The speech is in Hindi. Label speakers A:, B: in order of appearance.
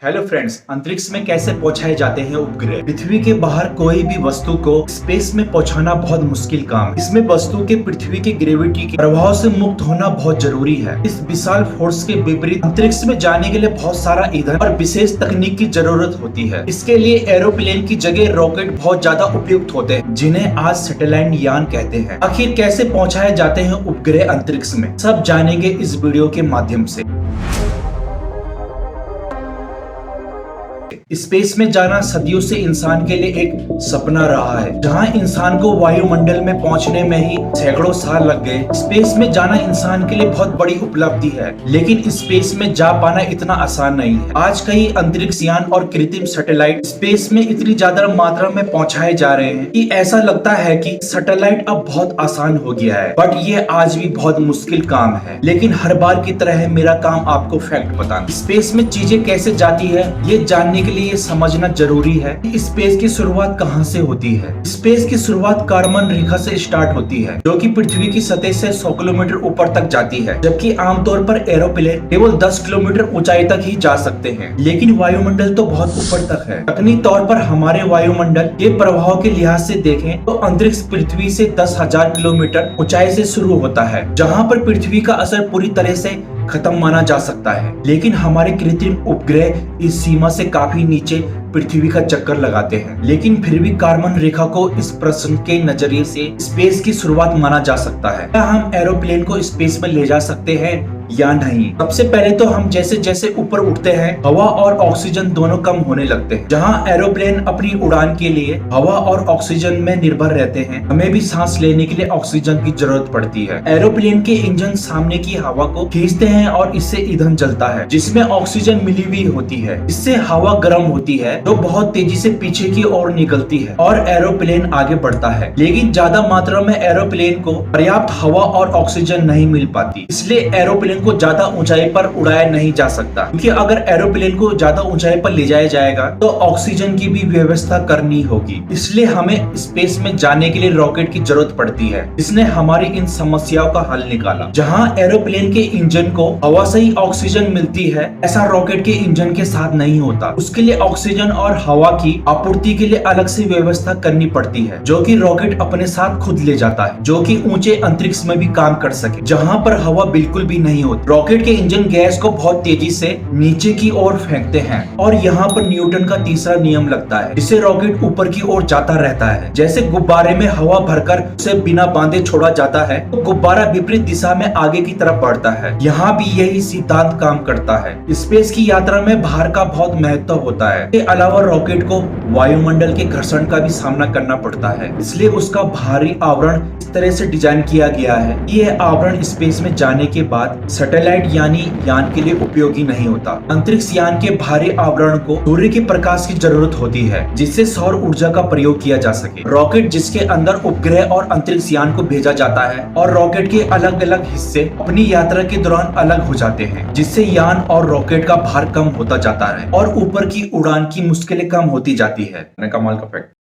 A: हेलो फ्रेंड्स, अंतरिक्ष में कैसे पहुंचाए जाते हैं उपग्रह। पृथ्वी के बाहर कोई भी वस्तु को स्पेस में पहुंचाना बहुत मुश्किल काम है। इसमें वस्तु के पृथ्वी के ग्रेविटी के प्रभाव से मुक्त होना बहुत जरूरी है। इस विशाल फोर्स के विपरीत अंतरिक्ष में जाने के लिए बहुत सारा ईंधन और विशेष तकनीक की जरूरत होती है। इसके लिए एरोप्लेन की जगह रॉकेट बहुत ज्यादा उपयुक्त होते हैं, जिन्हें आज सैटेलाइट यान कहते हैं। आखिर कैसे पहुँचाए जाते हैं उपग्रह अंतरिक्ष में, सब जानेंगे इस वीडियो के माध्यम से। स्पेस में जाना सदियों से इंसान के लिए एक सपना रहा है। जहां इंसान को वायुमंडल में पहुंचने में ही सैकड़ों साल लग गए। स्पेस में जाना इंसान के लिए बहुत बड़ी उपलब्धि है, लेकिन स्पेस में जा पाना इतना आसान नहीं है। आज कई अंतरिक्ष यान और कृत्रिम सैटेलाइट स्पेस में इतनी ज्यादा मात्रा में पहुंचाए जा रहे हैं कि ऐसा लगता है कि सैटेलाइट अब बहुत आसान हो गया है, बट ये आज भी बहुत मुश्किल काम है। लेकिन हर बार की तरह मेरा काम आपको फैक्ट बताना। स्पेस में चीजें कैसे जाती है, ये जानने के लिए समझना जरूरी है कि स्पेस की शुरुआत कहां से होती है। स्पेस की शुरुआत कारमन रेखा से स्टार्ट होती है, जो कि पृथ्वी की सतह से 100 किलोमीटर ऊपर तक जाती है, जबकि आमतौर पर एरोप्लेन केवल 10 किलोमीटर ऊंचाई तक ही जा सकते हैं। लेकिन वायुमंडल तो बहुत ऊपर तक है। तकनीकी तौर पर हमारे वायुमंडल के प्रभाव के लिहाज से देखें तो अंतरिक्ष पृथ्वी से 10,000 किलोमीटर ऊंचाई से शुरू होता है, जहाँ पर पृथ्वी का असर पूरी तरह से खत्म माना जा सकता है। लेकिन हमारे कृत्रिम उपग्रह इस सीमा से काफी नीचे पृथ्वी का चक्कर लगाते हैं। लेकिन फिर भी कारमन रेखा को इस प्रश्न के नजरिए से स्पेस की शुरुआत माना जा सकता है। क्या हम एरोप्लेन को स्पेस में ले जा सकते हैं या नहीं? सबसे पहले तो हम जैसे जैसे ऊपर उठते हैं, हवा और ऑक्सीजन दोनों कम होने लगते हैं। जहां एरोप्लेन अपनी उड़ान के लिए हवा और ऑक्सीजन में निर्भर रहते हैं, हमें भी सांस लेने के लिए ऑक्सीजन की जरूरत पड़ती है। एरोप्लेन के इंजन सामने की हवा को खींचते हैं और इससे ईंधन जलता है, जिसमें ऑक्सीजन मिली हुई होती है। इससे हवा गर्म होती है, जो बहुत तेजी से पीछे की ओर निकलती है और एरोप्लेन आगे बढ़ता है। लेकिन ज्यादा मात्रा में एरोप्लेन को पर्याप्त हवा और ऑक्सीजन नहीं मिल पाती, इसलिए एरोप्लेन को ज्यादा ऊंचाई पर उड़ाया नहीं जा सकता। क्योंकि अगर एरोप्लेन को ज्यादा ऊंचाई पर ले जाया जाएगा तो ऑक्सीजन की भी व्यवस्था करनी होगी। इसलिए हमें स्पेस में जाने के लिए रॉकेट की जरूरत पड़ती है। इसने हमारी इन समस्याओं का हल निकाला। जहां एरोप्लेन के इंजन को हवा से ही ऑक्सीजन मिलती है, ऐसा रॉकेट के इंजन के साथ नहीं होता। उसके लिए ऑक्सीजन और हवा की आपूर्ति के लिए अलग से व्यवस्था करनी पड़ती है, जो कि रॉकेट अपने साथ खुद ले जाता है, जो कि ऊंचे अंतरिक्ष में भी काम कर सके, जहां पर हवा बिल्कुल भी नहीं होती। रॉकेट के इंजन गैस को बहुत तेजी से नीचे की ओर फेंकते हैं और यहाँ पर न्यूटन का तीसरा नियम लगता है, जिससे रॉकेट ऊपर की ओर जाता रहता है। जैसे गुब्बारे में हवा भरकर उसे बिना बांधे छोड़ा जाता है, तो गुब्बारा विपरीत दिशा में आगे की तरफ बढ़ता है। यहाँ भी यही सिद्धांत काम करता है। स्पेस की यात्रा में भार का बहुत महत्व होता है। इसके अलावा रॉकेट को वायुमंडल के घर्षण का भी सामना करना पड़ता है, इसलिए उसका भारी आवरण इस तरह से डिजाइन किया गया है। यह आवरण स्पेस में जाने के बाद सैटेलाइट यानी यान के लिए उपयोगी नहीं होता। अंतरिक्ष यान के भारी आवरण को सूर्य के प्रकाश की जरूरत होती है, जिससे सौर ऊर्जा का प्रयोग किया जा सके। रॉकेट जिसके अंदर उपग्रह और अंतरिक्ष यान को भेजा जाता है, और रॉकेट के अलग अलग हिस्से अपनी यात्रा के दौरान अलग हो जाते हैं, जिससे यान और रॉकेट का भार कम होता जाता है और ऊपर की उड़ान की मुश्किलें कम होती जाती है। कमाल का फैक्ट।